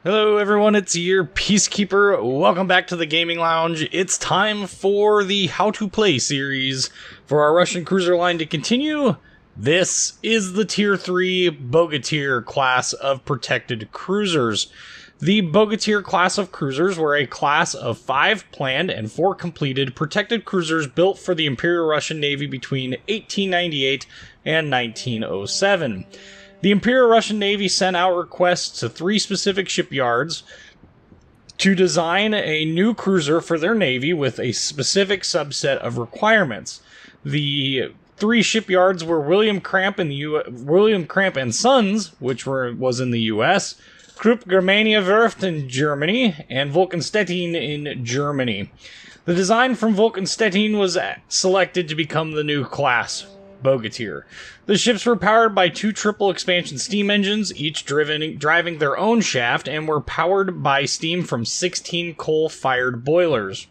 Hello everyone, it's your Peacekeeper. Welcome back to the Gaming Lounge. It's time for the How to Play series for our Russian cruiser line to continue. This is the Tier 3 Bogatyr class of protected cruisers. The Bogatyr class of cruisers were a class of 5 planned and 4 completed protected cruisers built for the Imperial Russian Navy between 1898 and 1907. The Imperial Russian Navy sent out requests to 3 specific shipyards to design a new cruiser for their navy with a specific subset of requirements. The 3 shipyards were William Cramp and Sons, which was in the U.S., Krupp Germania Werft in Germany, and Wolkenstein in Germany. The design from Wolkenstein was selected to become the new class, Bogatyr. The ships were powered by 2 triple expansion steam engines, each driving their own shaft, and were powered by steam from 16 coal-fired boilers.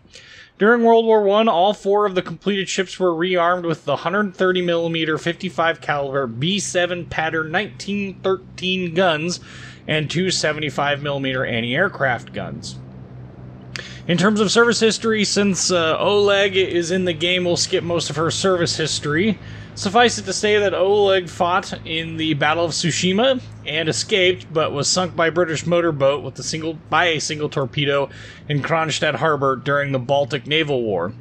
During World War I, all 4 of the completed ships were rearmed with the 130mm 55 caliber B7 pattern 1913 guns and 2 75mm anti-aircraft guns. In terms of service history, since Oleg is in the game, we'll skip most of her service history. Suffice it to say that Oleg fought in the Battle of Tsushima and escaped, but was sunk by a British motorboat with a single torpedo in Kronstadt Harbor during the Baltic Naval War.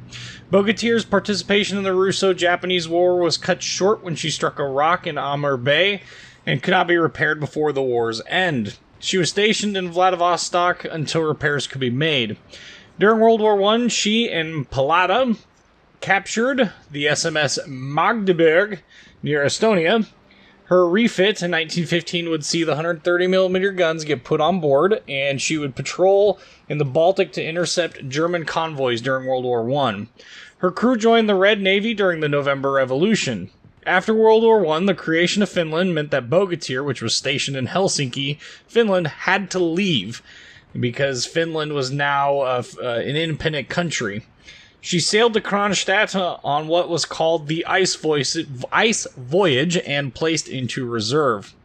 Bogatyr's participation in the Russo-Japanese War was cut short when she struck a rock in Amur Bay and could not be repaired before the war's end. She was stationed in Vladivostok until repairs could be made. During World War I, she and Palada captured the SMS Magdeburg near Estonia. Her refit in 1915 would see the 130mm guns get put on board, and she would patrol in the Baltic to intercept German convoys during World War I. Her crew joined the Red Navy during the November Revolution. After World War I, the creation of Finland meant that Bogatyr, which was stationed in Helsinki, Finland, had to leave because Finland was now an independent country. She sailed to Kronstadt on what was called the Ice Voyage and placed into reserve.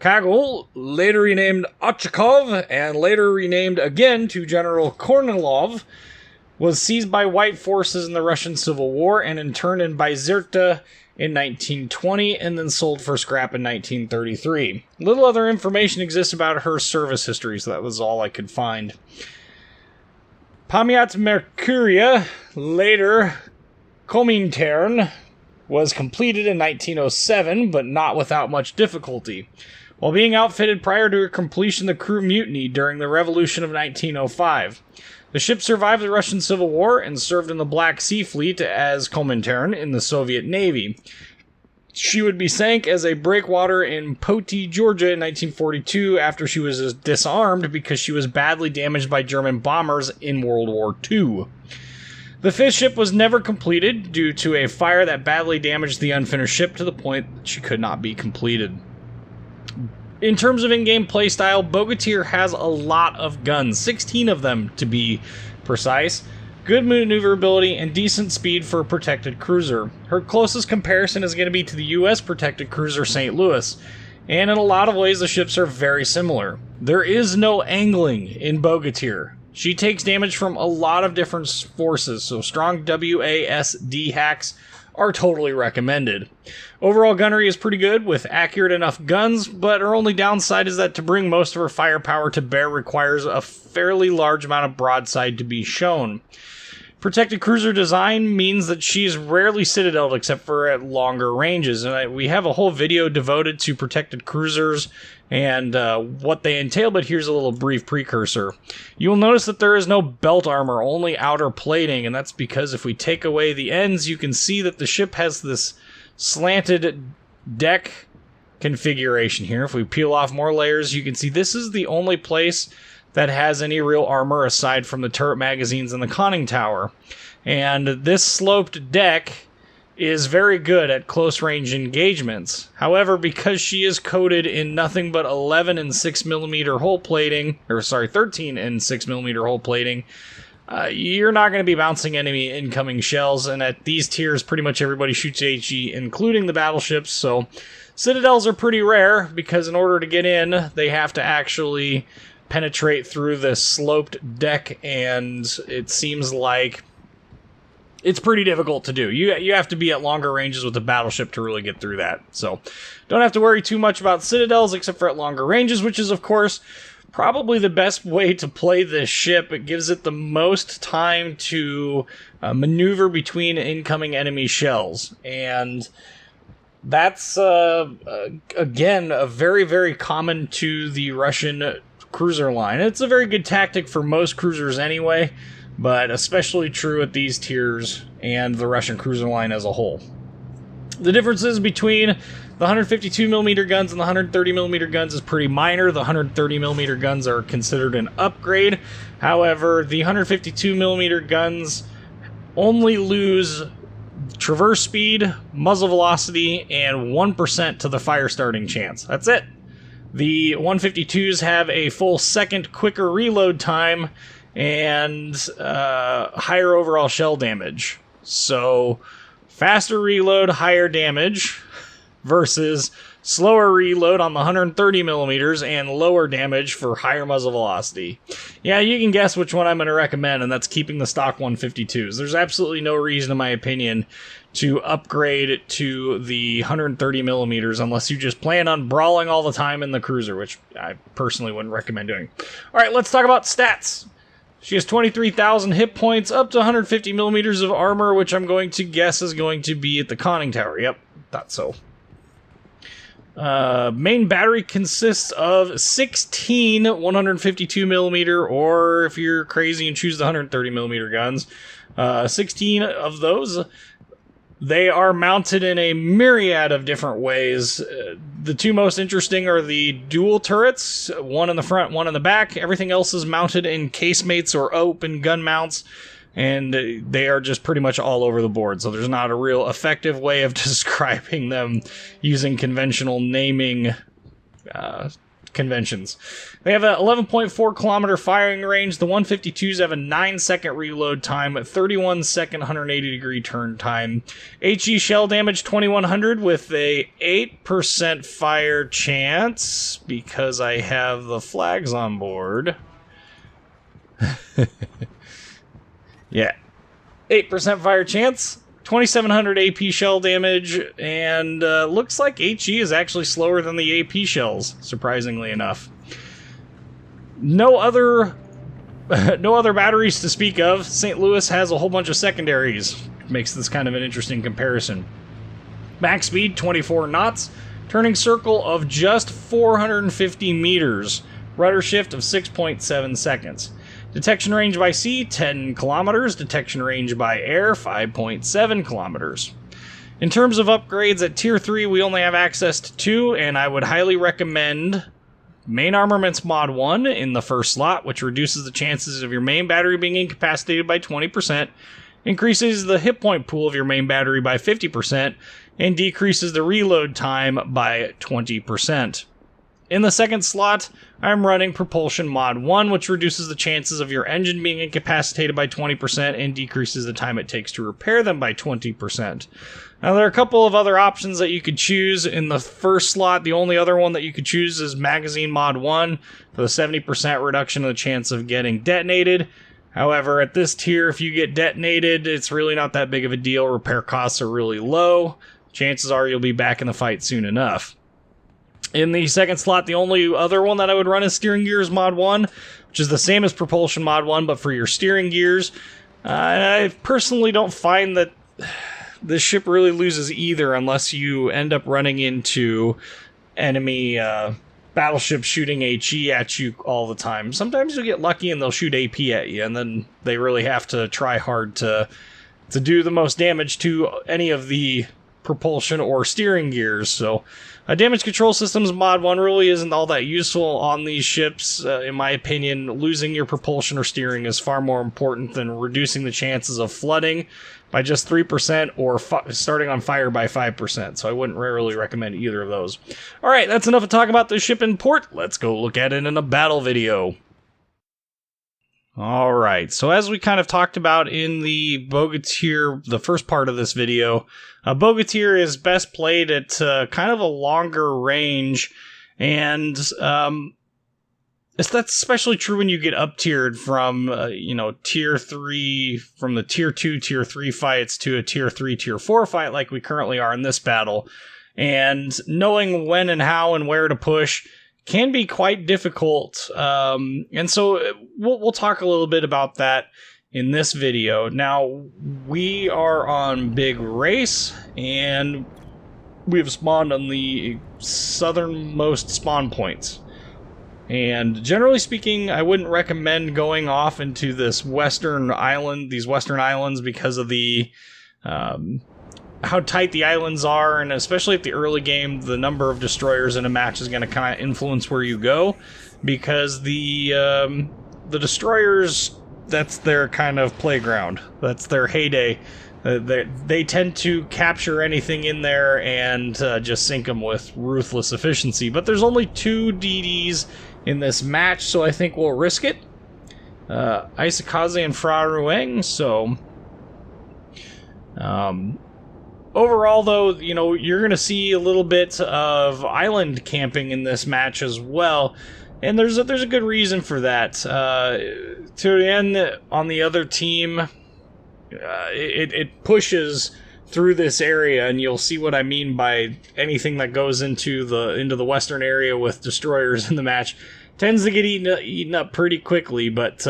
Kagul, later renamed Ochakov and later renamed again to General Kornilov, was seized by white forces in the Russian Civil War and interned in Bizerta in 1920 and then sold for scrap in 1933. Little other information exists about her service history, so that was all I could find. Pamiat Mercuria, later Komintern, was completed in 1907, but not without much difficulty. While being outfitted prior to her completion, the crew mutinied during the Revolution of 1905. The ship survived the Russian Civil War and served in the Black Sea Fleet as Komintern in the Soviet Navy. She would be sank as a breakwater in Poti, Georgia in 1942 after she was disarmed because she was badly damaged by German bombers in World War II. The 5th ship was never completed due to a fire that badly damaged the unfinished ship to the point that she could not be completed. In terms of in-game playstyle, Bogatyr has a lot of guns, 16 of them to be precise, good maneuverability, and decent speed for a protected cruiser. Her closest comparison is going to be to the US protected cruiser St. Louis, and in a lot of ways the ships are very similar. There is no angling in Bogatyr. She takes damage from a lot of different forces, so strong WASD hacks are totally recommended. Overall gunnery is pretty good, with accurate enough guns, but her only downside is that to bring most of her firepower to bear requires a fairly large amount of broadside to be shown. Protected cruiser design means that she's rarely citadeled except for at longer ranges, and we have a whole video devoted to protected cruisers and what they entail, but here's a little brief precursor. You will notice that there is no belt armor, only outer plating, and that's because if we take away the ends, you can see that the ship has this slanted deck configuration here. If we peel off more layers, you can see this is the only place that has any real armor aside from the turret magazines and the conning tower. And this sloped deck is very good at close-range engagements. However, because she is coated in nothing but 11 and 6mm hull plating, 13 and 6mm hull plating, you're not going to be bouncing enemy incoming shells, and at these tiers, pretty much everybody shoots HE, including the battleships, so citadels are pretty rare, because in order to get in, they have to actually penetrate through this sloped deck, and it seems like it's pretty difficult to do. You have to be at longer ranges with the battleship to really get through that. So don't have to worry too much about citadels except for at longer ranges, which is, of course, probably the best way to play this ship. It gives it the most time to maneuver between incoming enemy shells. And that's, again, a very, very common to the Russian cruiser line. It's a very good tactic for most cruisers anyway, but especially true at these tiers and the Russian cruiser line as a whole. The differences between the 152mm guns and the 130mm guns is pretty minor. The 130mm guns are considered an upgrade. However, the 152mm guns only lose traverse speed, muzzle velocity, and 1% to the fire starting chance. That's it. The 152s have a full second quicker reload time and higher overall shell damage. So, faster reload, higher damage, versus slower reload on the 130mm and lower damage for higher muzzle velocity. Yeah, you can guess which one I'm going to recommend, and that's keeping the stock 152s. There's absolutely no reason, in my opinion, to upgrade to the 130mm unless you just plan on brawling all the time in the cruiser, which I personally wouldn't recommend doing. Alright, let's talk about stats. She has 23,000 hit points, up to 150mm of armor, which I'm going to guess is going to be at the conning tower. Yep, thought so. Main battery consists of 16 152mm, or if you're crazy and choose the 130mm guns, 16 of those. They are mounted in a myriad of different ways. The two most interesting are the dual turrets, one in the front, one in the back. Everything else is mounted in casemates or open gun mounts, and they are just pretty much all over the board. So there's not a real effective way of describing them using conventional naming conventions. They have a 11.4 kilometer firing range. The 152s have a 9-second reload time, a 31-second 180-degree turn time. HE shell damage 2100 with a 8% fire chance because I have the flags on board. Yeah. 8% fire chance, 2700 AP shell damage, and looks like HE is actually slower than the AP shells, surprisingly enough. No other batteries to speak of. St. Louis has a whole bunch of secondaries. Makes this kind of an interesting comparison. Max speed, 24 knots. Turning circle of just 450 meters. Rudder shift of 6.7 seconds. Detection range by sea, 10 kilometers. Detection range by air, 5.7 kilometers. In terms of upgrades, at Tier 3, we only have access to 2, and I would highly recommend Main Armaments Mod 1 in the first slot, which reduces the chances of your main battery being incapacitated by 20%, increases the hit point pool of your main battery by 50%, and decreases the reload time by 20%. In the second slot, I'm running Propulsion Mod 1, which reduces the chances of your engine being incapacitated by 20% and decreases the time it takes to repair them by 20%. Now, there are a couple of other options that you could choose. In the first slot, the only other one that you could choose is Magazine Mod 1 for the 70% reduction of the chance of getting detonated. However, at this tier, if you get detonated, it's really not that big of a deal. Repair costs are really low. Chances are you'll be back in the fight soon enough. In the second slot, the only other one that I would run is Steering Gears Mod 1, which is the same as Propulsion Mod 1, but for your steering gears. I personally don't find that this ship really loses either unless you end up running into enemy battleships shooting HE at you all the time. Sometimes you'll get lucky and they'll shoot AP at you, and then they really have to try hard to do the most damage to any of the propulsion or steering gears. So damage control systems Mod 1 really isn't all that useful on these ships. In my opinion, losing your propulsion or steering is far more important than reducing the chances of flooding by just 3% or starting on fire by 5%. So I wouldn't really recommend either of those. Alright, that's enough of talking about this ship in port. Let's go look at it in a battle video. Alright, so as we kind of talked about in the Bogatyr, the first part of this video, Bogatyr is best played at kind of a longer range, and that's especially true when you get up-tiered from, Tier 3, from the Tier 2, Tier 3 fights to a Tier 3, Tier 4 fight like we currently are in this battle. And knowing when and how and where to push can be quite difficult. And so we'll talk a little bit about that in this video. Now, we are on Big Race, and we have spawned on the southernmost spawn points. And generally speaking, I wouldn't recommend going off into this western island, these western islands, because of the how tight the islands are, and especially at the early game, the number of destroyers in a match is going to kind of influence where you go, because the destroyers, that's their kind of playground. That's their heyday. They tend to capture anything in there and just sink them with ruthless efficiency. But there's only 2 DDs in this match, so I think we'll risk it. Isakaze and Fra Ruang, so... overall, though, you're going to see a little bit of island camping in this match as well. And there's a good reason for that. Turien on the other team, it pushes through this area, and you'll see what I mean by anything that goes into the western area with destroyers in the match tends to get eaten up pretty quickly. But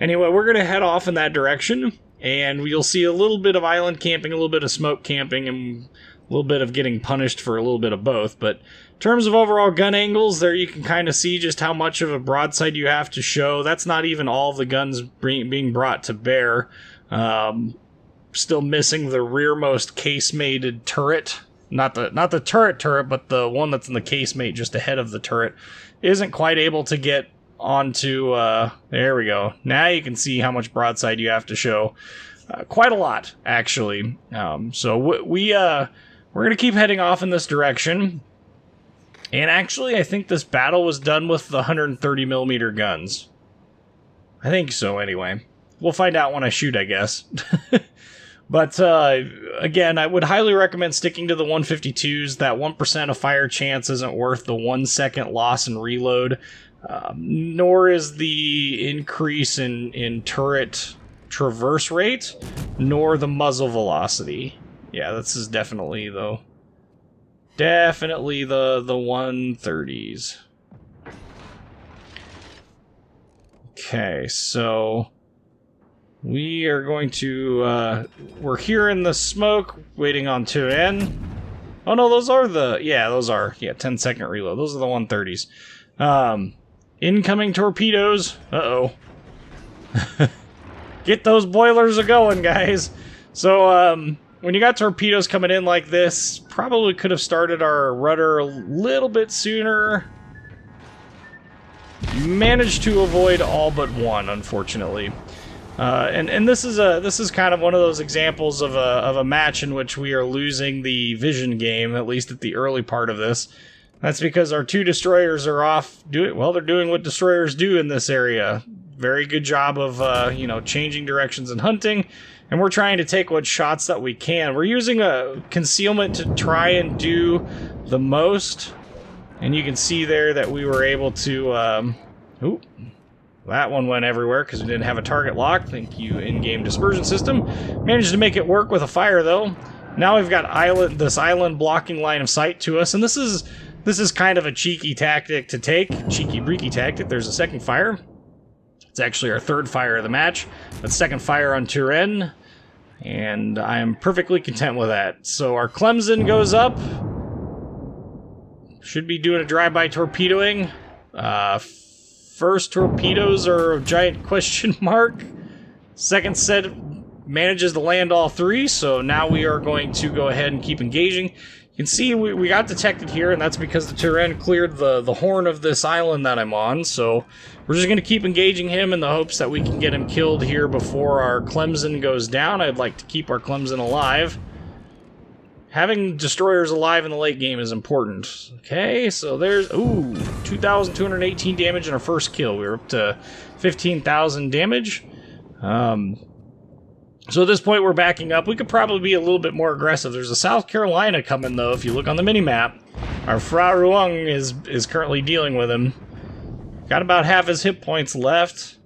anyway, we're going to head off in that direction, and you'll see a little bit of island camping, a little bit of smoke camping, and a little bit of getting punished for a little bit of both. But in terms of overall gun angles, there you can kind of see just how much of a broadside you have to show. That's not even all the guns being brought to bear. Still missing the rearmost casemated turret. Not the turret, but the one that's in the casemate just ahead of the turret. Isn't quite able to get onto... there we go. Now you can see how much broadside you have to show. Quite a lot, actually. So we're going to keep heading off in this direction. And actually, I think this battle was done with the 130mm guns. I think so, anyway. We'll find out when I shoot, I guess. But, again, I would highly recommend sticking to the 152s. That 1% of fire chance isn't worth the 1 second loss in reload. Nor is the increase in turret traverse rate, nor the muzzle velocity. Yeah, this is definitely, though. Definitely the 130s. Okay, so we are going to, we're here in the smoke, waiting on 2N. Oh no, those are 10-second reload. Those are the 130s. Incoming torpedoes. Uh-oh. Get those boilers a-going, guys. So, when you got torpedoes coming in like this, probably could have started our rudder a little bit sooner. Managed to avoid all but one, unfortunately. And this is kind of one of those examples of a match in which we are losing the vision game, at least at the early part of this. That's because our 2 destroyers are off they're doing what destroyers do in this area. Very good job of changing directions and hunting, and we're trying to take what shots that we can. We're using a concealment to try and do the most, and you can see there that we were able to that one went everywhere because we didn't have a target lock. Thank you, in-game dispersion system. Managed to make it work with a fire, though. Now we've got this island blocking line of sight to us, and this is kind of a cheeky tactic to take. Cheeky, breaky tactic. There's a second fire. It's actually our 3rd fire of the match. That second fire on Turin, and I am perfectly content with that. So our Clemson goes up. Should be doing a drive-by torpedoing. First torpedoes are a giant question mark. Second set manages to land all 3, so now we are going to go ahead and keep engaging. You can see we got detected here, and that's because the Turin cleared the horn of this island that I'm on, so we're just going to keep engaging him in the hopes that we can get him killed here before our Clemson goes down. I'd like to keep our Clemson alive. Having destroyers alive in the late game is important. Okay, so there's... Ooh, 2,218 damage in our first kill. We were up to 15,000 damage. So at this point, we're backing up. We could probably be a little bit more aggressive. There's a South Carolina coming, though, if you look on the minimap. Our Fra Ruang is currently dealing with him. Got about half his hit points left.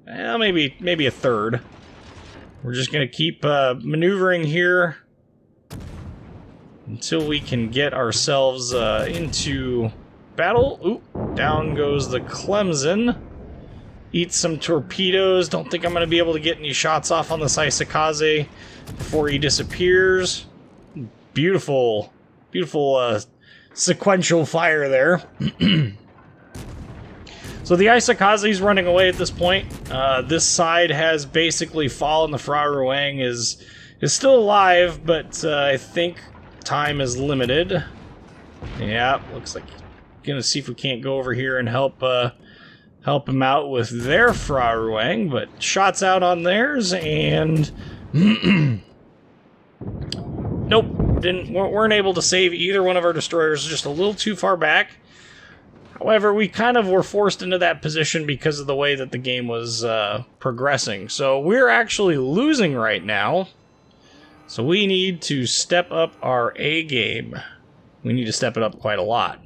Well, maybe a third. We're just going to keep maneuvering here until we can get ourselves into battle. Ooh, down goes the Clemson. Eat some torpedoes. Don't think I'm going to be able to get any shots off on this Isakaze before he disappears. Beautiful, beautiful sequential fire there. So the Isakaze's running away at this point. This side has basically fallen. The Fra Ruang is still alive, but I think time is limited. Yeah, looks like gonna see if we can't go over here and help him out with their Fra Ruang, but shots out on theirs and nope, weren't able to save either one of our destroyers. Just a little too far back. However, we kind of were forced into that position because of the way that the game was progressing. So we're actually losing right now. So we need to step up our A game. We need to step it up quite a lot.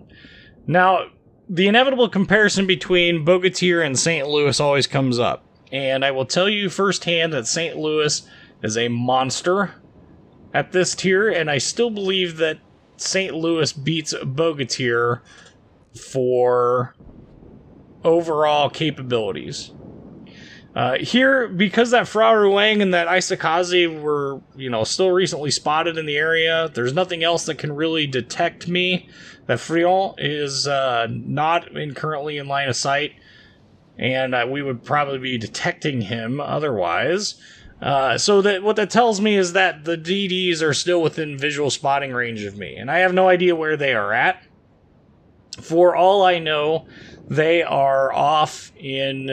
Now, the inevitable comparison between Bogatyr and St. Louis always comes up. And I will tell you firsthand that St. Louis is a monster at this tier. And I still believe that St. Louis beats Bogatyr for overall capabilities. Here, because that Fra Ruang and that Isakaze were, still recently spotted in the area, there's nothing else that can really detect me. That Frion is not currently in line of sight, and we would probably be detecting him otherwise. So what that tells me is that the DDs are still within visual spotting range of me, and I have no idea where they are at. For all I know, they are off in,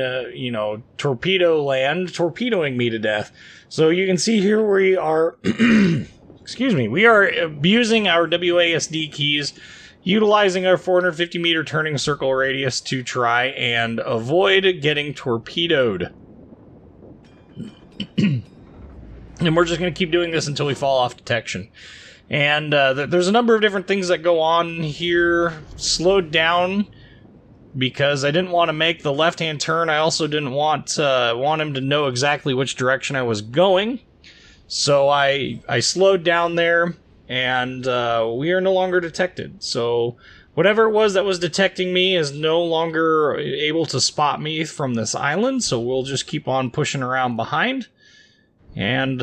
torpedo land, torpedoing me to death. So you can see here we are, excuse me, we are abusing our WASD keys, utilizing our 450 meter turning circle radius to try and avoid getting torpedoed. And we're just going to keep doing this until we fall off detection. And there's a number of different things that go on here. Slowed down because I didn't want to make the left-hand turn. I also didn't want him to know exactly which direction I was going. So I slowed down there, and we are no longer detected. So whatever it was that was detecting me is no longer able to spot me from this island. So we'll just keep on pushing around behind. And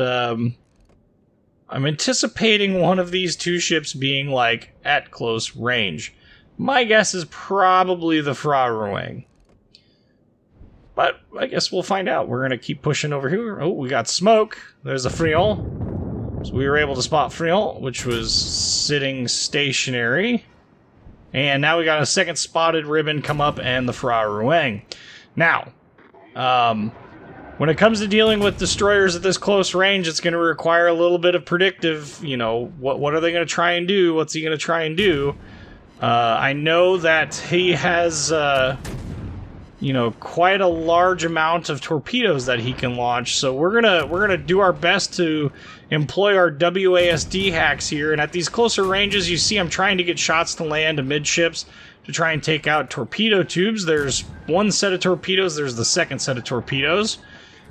I'm anticipating one of these two ships being, at close range. My guess is probably the Fra Ruang. But I guess we'll find out. We're going to keep pushing over here. Oh, we got smoke. There's a Frion. So we were able to spot Frion, which was sitting stationary. And now we got a second spotted ribbon come up and the Fra Ruang. Now, when it comes to dealing with destroyers at this close range, it's going to require a little bit of predictive, what are they going to try and do? What's he going to try and do? I know that he has, quite a large amount of torpedoes that he can launch, so we're gonna do our best to employ our WASD hacks here, and at these closer ranges, you see I'm trying to get shots to land amidships to try and take out torpedo tubes. There's one set of torpedoes, there's the second set of torpedoes.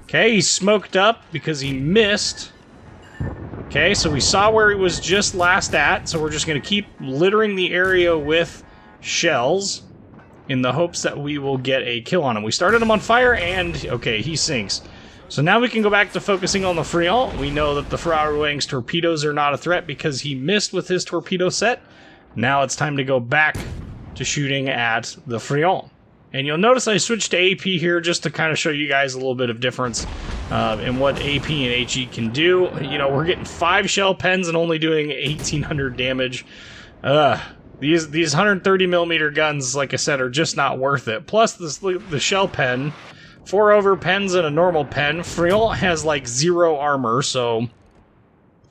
Okay, he smoked up because he missed. Okay, so we saw where he was just last at, so we're just going to keep littering the area with shells in the hopes that we will get a kill on him. We started him on fire, and, okay, he sinks. So now we can go back to focusing on the Frion. We know that the Fra Ruang's torpedoes are not a threat because he missed with his torpedo set. Now it's time to go back to shooting at the Frion. And you'll notice I switched to AP here just to kind of show you guys a little bit of difference in what AP and HE can do. We're getting 5 shell pens and only doing 1,800 damage. These 130mm guns, like I said, are just not worth it. Plus, the shell pen, 4 over pens and a normal pen. Frion has, 0 armor, so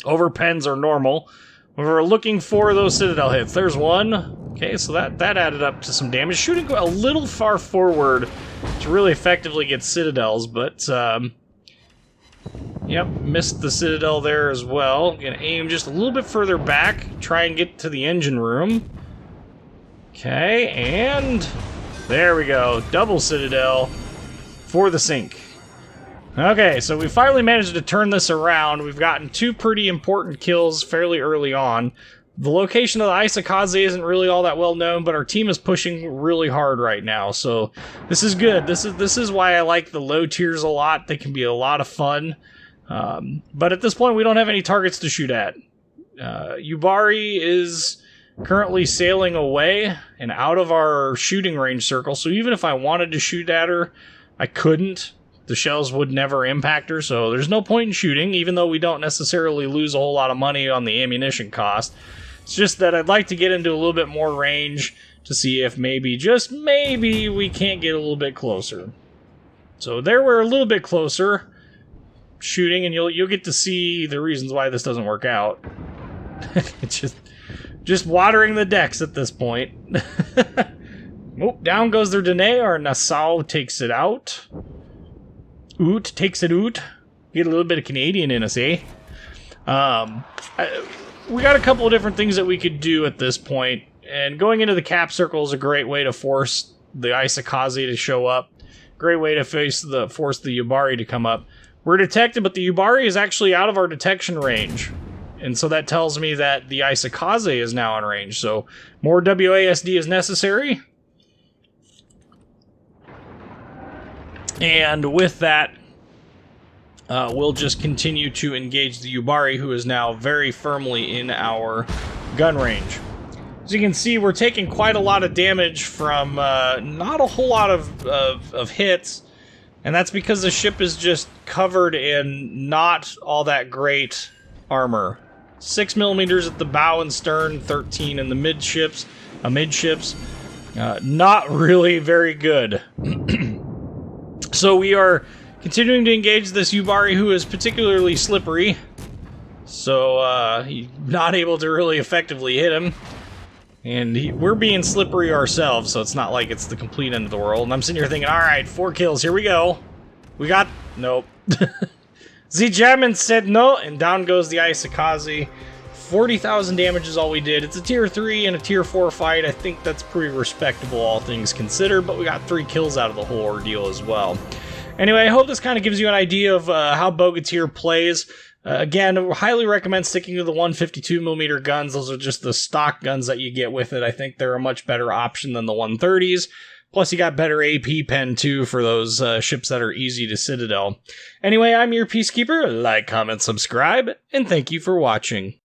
over pens are normal. We're looking for those Citadel hits. There's one. Okay, so that added up to some damage. Shooting a little far forward to really effectively get Citadels, but, yep, missed the Citadel there as well. Gonna aim just a little bit further back, try and get to the engine room. Okay, and There we go. Double Citadel for the sink. Okay, so we finally managed to turn this around. We've gotten 2 pretty important kills fairly early on. The location of the Isakaze isn't really all that well known, but our team is pushing really hard right now, so this is good. This is why I like the low tiers a lot. They can be a lot of fun. But at this point, we don't have any targets to shoot at. Yubari is currently sailing away and out of our shooting range circle, so even if I wanted to shoot at her, I couldn't. The shells would never impact her, so there's no point in shooting, even though we don't necessarily lose a whole lot of money on the ammunition cost. It's just that I'd like to get into a little bit more range to see if maybe, just maybe, we can't get a little bit closer. So there we're a little bit closer, shooting, and you'll get to see the reasons why this doesn't work out. It's just watering the decks at this point. Oh, down goes their Dene. Our Nassau takes it out. Oot takes it out. Get a little bit of Canadian in us, eh? We got a couple of different things that we could do at this point, and going into the cap circle is a great way to force the Isakaze to show up. Great way to force the Yubari to come up. We're detected, but the Yubari is actually out of our detection range. And so that tells me that the Isakaze is now in range. So more WASD is necessary. And with that, we'll just continue to engage the Yubari, who is now very firmly in our gun range. As you can see, we're taking quite a lot of damage from not a whole lot of hits. And that's because the ship is just covered in not all that great armor. 6mm at the bow and stern, 13 in the midships. Not really very good. So we are continuing to engage this Yubari, who is particularly slippery. So he's not able to really effectively hit him. And we're being slippery ourselves, so it's not like it's the complete end of the world. And I'm sitting here thinking, alright, 4 kills, here we go. We got... Nope. The German said no, and down goes the Isakaze. 40,000 damage is all we did. It's a tier 3 and a tier 4 fight. I think that's pretty respectable, all things considered, but we got 3 kills out of the whole ordeal as well. Anyway, I hope this kind of gives you an idea of how Bogatyr plays. Again, I highly recommend sticking to the 152mm guns. Those are just the stock guns that you get with it. I think they're a much better option than the 130s. Plus, you got better AP pen, too, for those ships that are easy to Citadel. Anyway, I'm your Peacekeeper. Like, comment, subscribe, and thank you for watching.